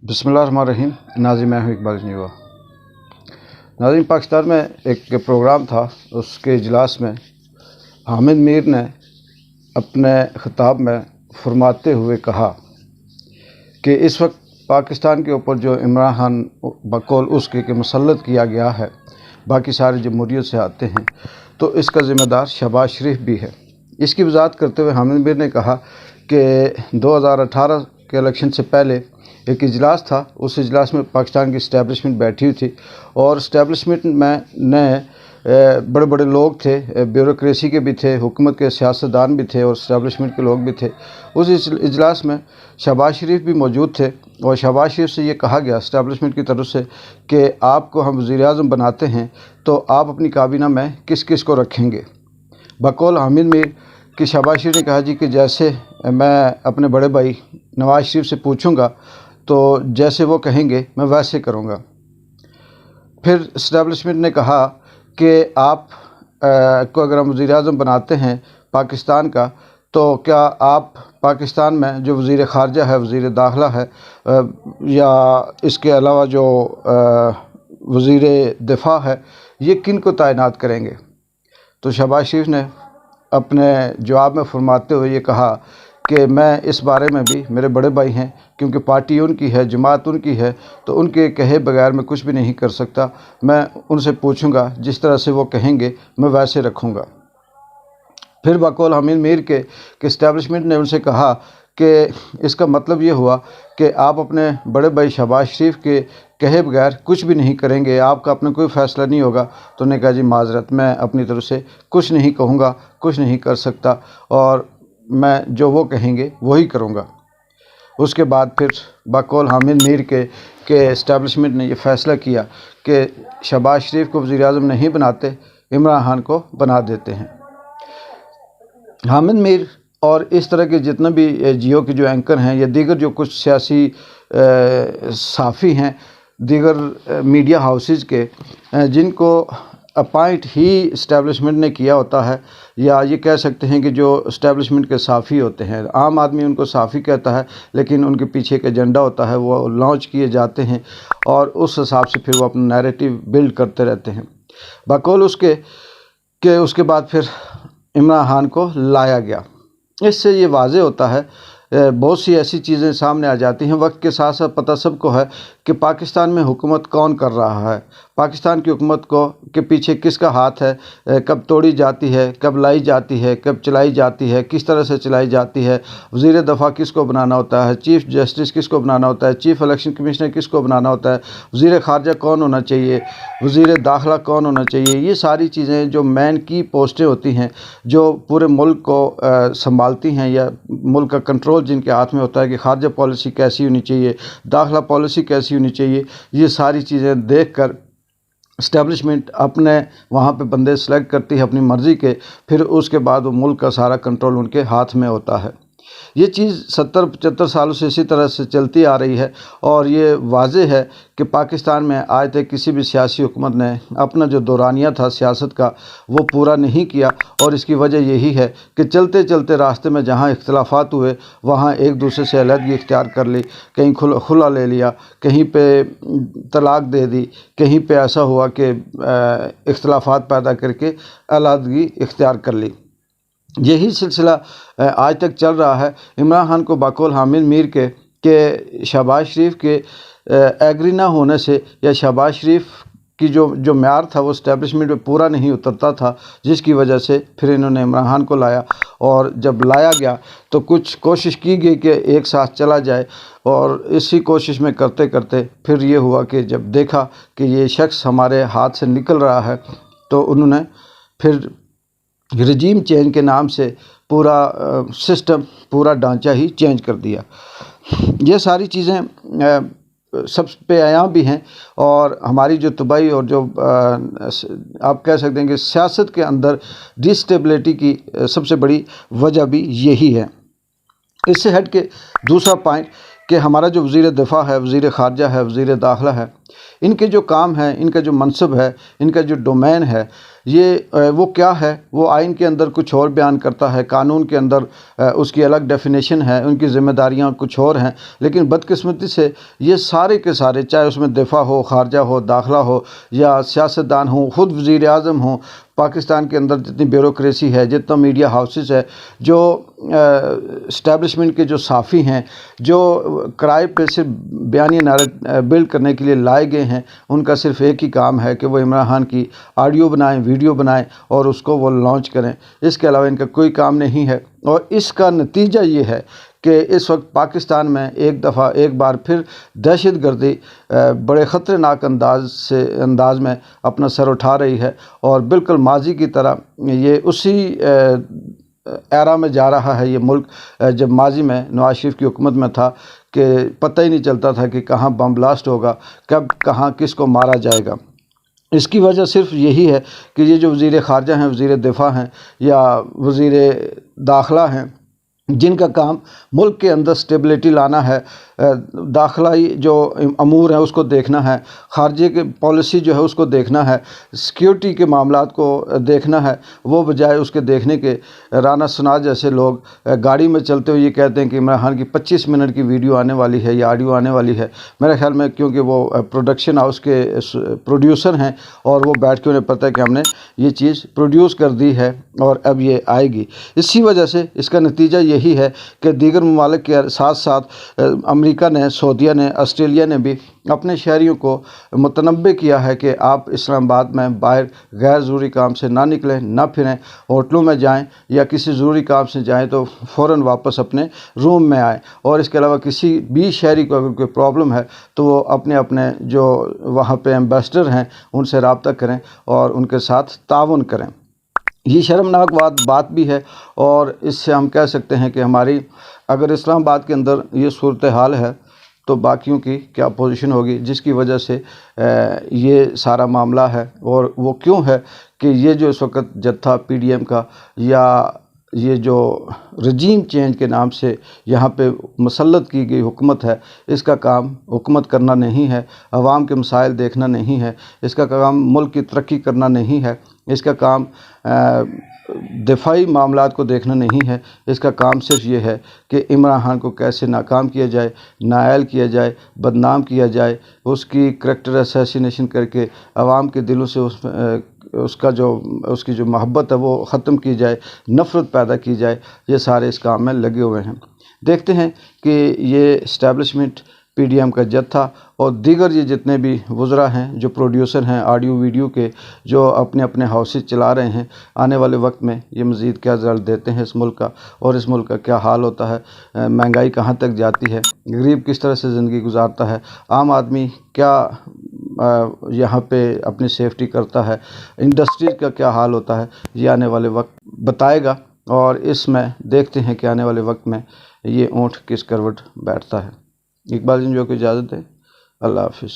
बिस्मिल्लाहिर्रहमानिर्रहीम। नाज़रीन, मैं हूँ इकबाल जनीवा। नाज़रीन, पाकिस्तान में एक प्रोग्राम था, उसके इजलास में हामिद मीर ने अपने ख़िताब में फरमाते हुए कहा कि इस वक्त पाकिस्तान के ऊपर जो इमरान खान बकौल उसके कि मुसल्लत किया गया है, बाकी सारे जमहूरियत से आते हैं, तो इसका ज़िम्मेदार शहबाज शरीफ भी है। इसकी वजाहत करते हुए हामिद मीर ने कहा कि 2018 के इलेक्शन से पहले एक इजलास था, उस इजलास में पाकिस्तान की इस्टेब्लिशमेंट बैठी हुई थी और इस्टेब्लिशमेंट में नए बड़े बड़े लोग थे, ब्यूरोक्रेसी के भी थे, हुकूमत के सियासतदान भी थे और इस्टेब्लिशमेंट के लोग भी थे। उस इजलास में शहबाज शरीफ भी मौजूद थे और शहबाज शरीफ से ये कहा गया इस्टेब्लिशमेंट की तरफ से कि आपको हम वज़ीर-ए-आज़म बनाते हैं तो आप अपनी काबीना में किस किस को रखेंगे। बकौल हामिद मीर कि शहबाज शरीफ ने कहा जी कि जैसे मैं अपने बड़े भाई नवाज़ शरीफ से पूछूंगा तो जैसे वो कहेंगे मैं वैसे करूंगा। फिर इस्टेब्लिशमेंट ने कहा कि आप को अगर हम वज़ीर-ए-आज़म बनाते हैं पाकिस्तान का, तो क्या आप पाकिस्तान में जो वज़ीर ख़ारजा है, वज़ीर दाखिला है, या इसके अलावा जो वज़ीर दिफ़ा है, ये किन को तैनात करेंगे। तो शहबाज शरीफ ने अपने जवाब में फरमाते हुए ये कहा कि मैं इस बारे में भी, मेरे बड़े भाई हैं, क्योंकि पार्टी उनकी है, जमात उनकी है, तो उनके कहे बगैर मैं कुछ भी नहीं कर सकता। मैं उनसे पूछूंगा, जिस तरह से वो कहेंगे मैं वैसे रखूंगा। फिर बकौल हामिद मीर के इस्टेब्लिशमेंट ने उनसे कहा कि इसका मतलब ये हुआ कि आप अपने बड़े भाई शहबाज शरीफ के कहे बगैर कुछ भी नहीं करेंगे, आपका अपना कोई फ़ैसला नहीं होगा। तो उन्होंने कहा जी माजरत, मैं अपनी तरफ से कुछ नहीं कहूँगा, कुछ नहीं कर सकता और मैं जो वो कहेंगे वही करूँगा। उसके बाद फिर बकौल हामिद मीर के इस्टेब्लिशमेंट ने ये फ़ैसला किया कि शहबाज शरीफ को वज़ीर-ए-आज़म नहीं बनाते, इमरान खान को बना देते हैं। हामिद मीर और इस तरह के जितने भी जियो के जो एंकर हैं या दीगर जो कुछ सियासी सहाफ़ी हैं, दीगर मीडिया हाउसेस के, जिनको अपॉइंट ही इस्टेब्लिशमेंट ने किया होता है, या ये कह सकते हैं कि जो इस्टेब्लिशमेंट के सहाफ़ी होते हैं, आम आदमी उनको सहाफ़ी कहता है, लेकिन उनके पीछे एक एजेंडा होता है, वो लॉन्च किए जाते हैं और उस हिसाब से फिर वो अपना नैरेटिव बिल्ड करते रहते हैं। बकौल उसके बाद फिर इमरान खान को लाया गया। इससे ये वाज़े होता है, बहुत सी ऐसी चीज़ें सामने आ जाती हैं। वक्त के साथ साथ पता सबको है कि पाकिस्तान में हुकूमत कौन कर रहा है, पाकिस्तान की हुकूमत को के पीछे किसका हाथ है, कब तोड़ी जाती है, कब लाई जाती है, कब चलाई जाती है, किस तरह से चलाई जाती है, वज़ीर दफ़ा किसको बनाना होता है, चीफ़ जस्टिस किसको बनाना होता है, चीफ़ इलेक्शन कमिश्नर किसको बनाना होता है, वज़ीर ख़ारजा कौन होना चाहिए, वज़ीर दाखिला कौन होना चाहिए। ये सारी चीज़ें जो मेन की पोस्टें होती हैं, जो पूरे मुल्क को संभालती हैं या मुल्क का कंट्रोल जिनके हाथ में होता है कि ख़ारजा पॉलिसी कैसी होनी चाहिए, दाखिला पॉलिसी कैसी होनी चाहिए, ये सारी चीज़ें देख कर इस्टेब्लिशमेंट अपने वहाँ पे बंदे सेलेक्ट करती है अपनी मर्ज़ी के, फिर उसके बाद वो मुल्क का सारा कंट्रोल उनके हाथ में होता है। ये चीज़ 70-75 सालों से इसी तरह से चलती आ रही है और ये वाज़ेह है कि पाकिस्तान में आज तक किसी भी सियासी हुकूमत ने अपना जो दौरानिया था सियासत का वो पूरा नहीं किया। और इसकी वजह यही है कि चलते चलते रास्ते में जहाँ इख्तिलाफ़ात हुए वहाँ एक दूसरे से अलहदगी इख्तियार कर ली, कहीं खुला ले लिया, कहीं पे तलाक दे दी, कहीं पे ऐसा हुआ कि इख्तिलाफ़ात पैदा करके अलहदगी इख्तियार कर ली। यही सिलसिला आज तक चल रहा है। इमरान खान को बकौल हामिद मीर के शहबाज शरीफ के एग्री ना होने से या शहबाज शरीफ की जो म्यार था वो इस्टेब्लिशमेंट में पूरा नहीं उतरता था, जिसकी वजह से फिर इन्होंने इमरान खान को लाया। और जब लाया गया तो कुछ कोशिश की गई कि एक साथ चला जाए, और इसी कोशिश में करते करते फिर ये हुआ कि जब देखा कि ये शख्स हमारे हाथ से निकल रहा है तो उन्होंने फिर रजीम चेंज के नाम से पूरा सिस्टम, पूरा ढांचा ही चेंज कर दिया। ये सारी चीज़ें सब पे आया भी हैं और हमारी जो तबाही और जो आप कह सकते हैं कि सियासत के अंदर डिस्टेबिलिटी की सबसे बड़ी वजह भी यही है। इससे हट के दूसरा पॉइंट कि हमारा जो वज़ीर दिफ़ा है, वज़ीर ख़ारजा है, वज़ीर दाखिला है, ان کے جو کام ہیں، ان کا جو منصب ہے، ان کا جو ڈومین ہے، یہ وہ کیا ہے؟ وہ آئین کے اندر کچھ اور بیان کرتا ہے، قانون کے اندر اس کی الگ ڈیفینیشن ہے، ان کی ذمہ داریاں کچھ اور ہیں، لیکن بدقسمتی سے یہ سارے کے سارے، چاہے اس میں دفاع ہو، خارجہ ہو، داخلہ ہو، یا سیاستدان ہوں، خود وزیر اعظم ہوں، پاکستان کے اندر جتنی بیوروکریسی ہے، جتنا میڈیا ہاؤسز ہے، جو اسٹیبلشمنٹ کے جو صحافی ہیں، جو کرائے پہ صرف بیانی نعرت بلڈ کرنے کے لیے لائے گئے ہیں، ان کا صرف ایک ہی کام ہے کہ وہ عمران خان کی آڈیو بنائیں، ویڈیو بنائیں اور اس کو وہ لانچ کریں۔ اس کے علاوہ ان کا کوئی کام نہیں ہے، اور اس کا نتیجہ یہ ہے کہ اس وقت پاکستان میں ایک بار پھر دہشت گردی بڑے خطرناک انداز میں اپنا سر اٹھا رہی ہے، اور بالکل ماضی کی طرح یہ اسی ایرا میں جا رہا ہے یہ ملک، جب ماضی میں نواز شریف کی حکومت میں تھا کہ پتہ ہی نہیں چلتا تھا کہ کہاں بم بلاسٹ ہوگا، کب کہاں کس کو مارا جائے گا۔ اس کی وجہ صرف یہی ہے کہ یہ جو وزیر خارجہ ہیں، وزیر دفاع ہیں، یا وزیر داخلہ ہیں، جن کا کام ملک کے اندر سٹیبلٹی لانا ہے، داخلائی جو امور ہیں اس کو دیکھنا ہے، خارجے کی پالیسی جو ہے اس کو دیکھنا ہے، سیکیورٹی کے معاملات کو دیکھنا ہے، وہ بجائے اس کے دیکھنے کے رانا سناز جیسے لوگ گاڑی میں چلتے ہوئے یہ کہتے ہیں کہ عمران خان کی 25 منٹ کی ویڈیو آنے والی ہے یا آڈیو آنے والی ہے۔ میرے خیال میں کیونکہ وہ پروڈکشن ہاؤس کے پروڈیوسر ہیں، اور وہ بیٹھ کے انہیں پتہ ہے کہ ہم نے یہ چیز پروڈیوس کر دی ہے اور اب یہ آئے گی۔ اسی وجہ سے اس کا نتیجہ یہی ہے کہ دیگر ممالک کے ساتھ ساتھ امریکہ نے، سعودیہ نے، آسٹریلیا نے بھی اپنے شہریوں کو متنبہ کیا ہے کہ آپ اسلام آباد میں باہر غیر ضروری کام سے نہ نکلیں، نہ پھریں، ہوٹلوں میں جائیں یا کسی ضروری کام سے جائیں تو فوراً واپس اپنے روم میں آئیں، اور اس کے علاوہ کسی بھی شہری کو اگر کوئی پرابلم ہے تو وہ اپنے جو وہاں پہ ایمبیسڈر ہیں ان سے رابطہ کریں اور ان کے ساتھ تعاون کریں۔ یہ شرمناک بات بھی ہے، اور اس سے ہم کہہ سکتے ہیں کہ ہماری اگر اسلام آباد کے اندر یہ صورتحال ہے تو باقیوں کی کیا پوزیشن ہوگی، جس کی وجہ سے یہ سارا معاملہ ہے۔ اور وہ کیوں ہے کہ یہ جو اس وقت جتھا پی ڈی ایم کا، یا یہ جو رجیم چینج کے نام سے یہاں پہ مسلط کی گئی حکومت ہے، اس کا کام حکومت کرنا نہیں ہے، عوام کے مسائل دیکھنا نہیں ہے، اس کا کام ملک کی ترقی کرنا نہیں ہے، اس کا کام دفاعی معاملات کو دیکھنا نہیں ہے، اس کا کام صرف یہ ہے کہ عمران خان کو کیسے ناکام کیا جائے، نااہل کیا جائے، بدنام کیا جائے، اس کی کریکٹر اسیسینیشن کر کے عوام کے دلوں سے اس کی جو محبت ہے وہ ختم کی جائے، نفرت پیدا کی جائے۔ یہ سارے اس کام میں لگے ہوئے ہیں۔ دیکھتے ہیں کہ یہ اسٹیبلشمنٹ، پی ڈی ایم کا جتھا اور دیگر یہ جتنے بھی وزراء ہیں جو پروڈیوسر ہیں آڈیو ویڈیو کے، جو اپنے ہاؤسز چلا رہے ہیں، آنے والے وقت میں یہ مزید کیا رزلٹ دیتے ہیں اس ملک کا، اور اس ملک کا کیا حال ہوتا ہے، مہنگائی کہاں تک جاتی ہے، غریب کس طرح سے زندگی گزارتا ہے، عام آدمی کیا یہاں پہ اپنی سیفٹی کرتا ہے، انڈسٹریز کا کیا حال ہوتا ہے، یہ آنے والے وقت بتائے گا، اور اس میں دیکھتے ہیں کہ آنے والے وقت میں یہ اونٹ کس کروٹ بیٹھتا ہے۔ اقبال جن جو کو اجازت ہے، اللہ حافظ۔